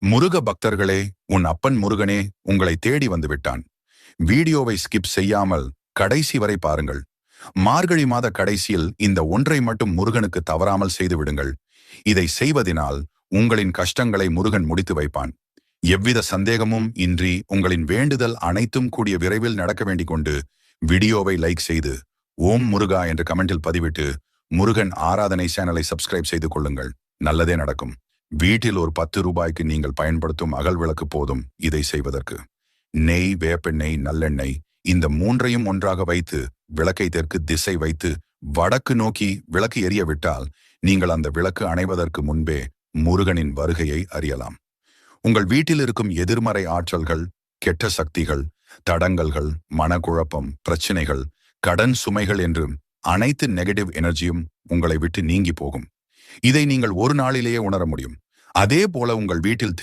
முருக பக்தர்களே, உன் அப்பன் முருகனே உங்களை தேடி வந்து விட்டான். வீடியோவை ஸ்கிப் செய்யாமல் கடைசி வரை பாருங்கள். மார்கழி மாத கடைசியில் இந்த ஒன்றை மட்டும் முருகனுக்கு தவறாமல் செய்து விடுங்கள். இதை செய்வதினால் உங்களின் கஷ்டங்களை முருகன் முடித்து வைப்பான். எவ்வித சந்தேகமும் இன்றி உங்களின் வேண்டுதல் அனைத்தும் கூடிய விரைவில் நடக்க வேண்டிக் கொண்டு வீடியோவை லைக் செய்து ஓம் முருகா என்று கமெண்டில் பதிவிட்டு முருகன் ஆராதனை சேனலை சப்ஸ்கிரைப் செய்து கொள்ளுங்கள். நல்லதே நடக்கும். வீட்டில் ஒரு 10 ரூபாய்க்கு நீங்கள் பயன்படுத்தும் அகல் விளக்கு போதும் இதை செய்வதற்கு. நெய், வேப்பெண்ணெய், நல்லெண்ணெய் இந்த மூன்றையும் ஒன்றாக வைத்து விளக்கை தெற்கு திசை வைத்து வடக்கு நோக்கி விளக்கு எரிய விட்டால் நீங்கள் அந்த விளக்கு அணைவதற்கு முன்பே முருகனின் வருகையை அறியலாம். உங்கள் வீட்டில் இருக்கும் எதிர்மறை ஆற்றல்கள், கெட்ட சக்திகள், தடங்கல்கள், மனக்குழப்பம், பிரச்சனைகள், கடன் சுமைகள் என்று அனைத்து நெகட்டிவ் எனர்ஜியும் உங்களை விட்டு நீங்கி போகும். இதை நீங்கள் ஒரு நாளிலேயே உணர முடியும். அதே போல உங்கள் வீட்டில்